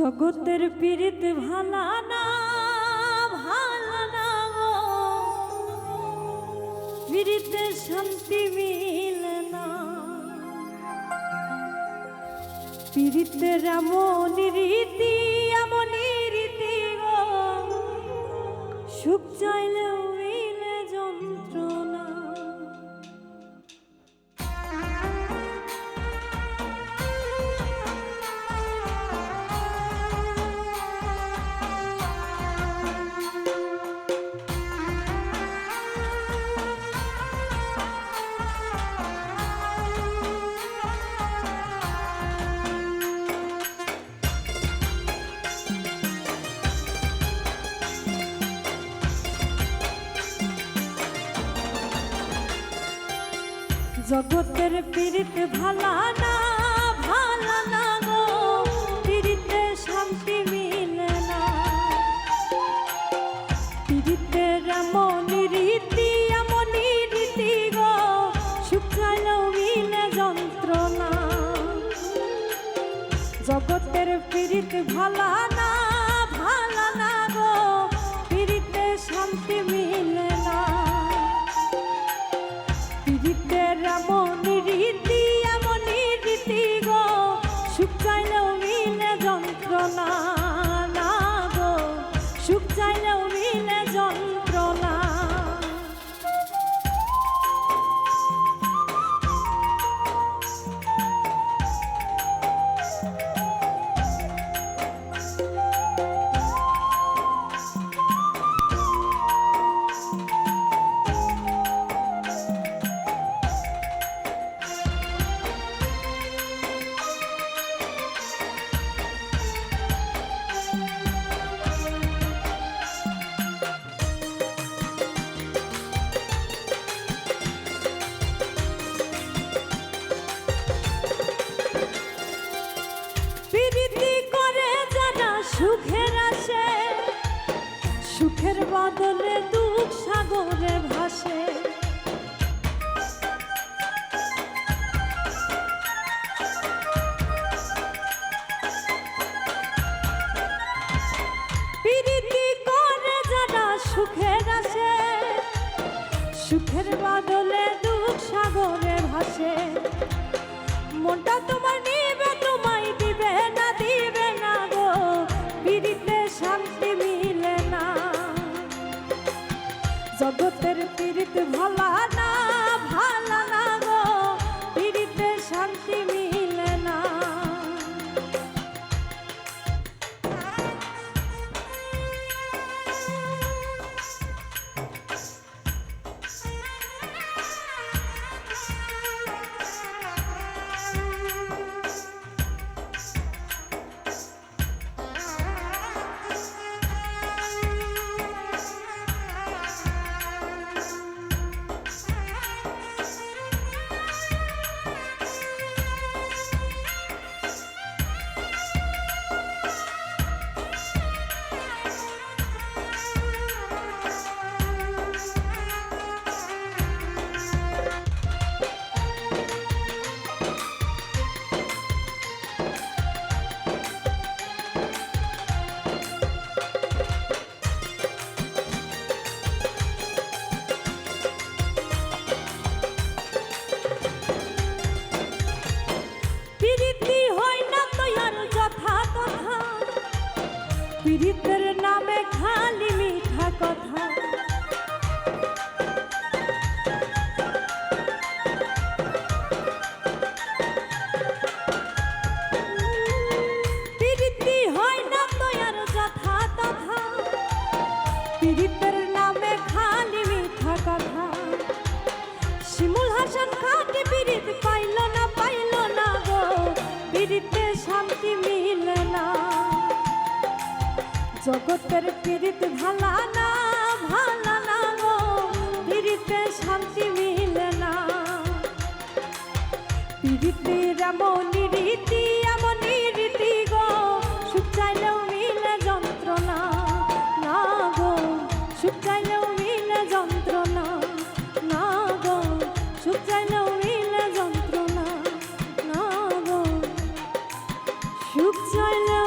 জগতের পীড়িত ভালা না ভালা না গো, পীড়িতে শান্তি মিলে না। পীড়িতের এমন রীতি গো, সুখ চাইলেও মিলে যন্ত্রণা। জগতের পীড়িত ভালা না ভালা না গো, পীড়িতে শান্তি মিলে না। পীড়িতের এমন রীতি গো, সুখ চাইলেও মিলে যন্ত্রণা। জগতের পীড়িত ভালা না ভালা না গো, পীড়িতে শান্তি মিলে না। পীড়িতের এমন রীতি গো, সুখ চাইলেও মিলে যন্ত্রণা না গো, সুখ চাইলেও মিলে যন্ত্রণা। সুখের আসে, সুখের বদলে দুঃখ সাগরে ভাসে। প্রীতি করে যারা সুখের আসে, সুখের বদলে দুঃখ সাগরে ভাসে। মনটা তোমার নিবে তোমায় দিবে না, দিবে না গো, পীড়িতে শান্তি মিলে না। জগতের পীড়িত ভালা না ভালা না গো, পীড়িতে শান্তি মিলে না। পীড়িতের নামে খালি মিঠা কথা, পীড়িতি হয় না তো আর যথা তথা। পীড়িতের নামে খালি মিঠা কথা। শিমুল হাসান খাটি পীড়িত পাইল না গো, পীড়িতে শান্তি মিলে না। জগতের পীড়িত ভালা না ভালা না গো, পীড়িতে শান্তি মিলে না। পীড়িতের এমন রীতি গো, সুখ চাইলেও মিলে যন্ত্রণা না গো, সুখ চাইলেও মিলে যন্ত্রণা না গো, সুখ চাইলেও মিলে যন্ত্রণা না গো, সুখ চাইলেও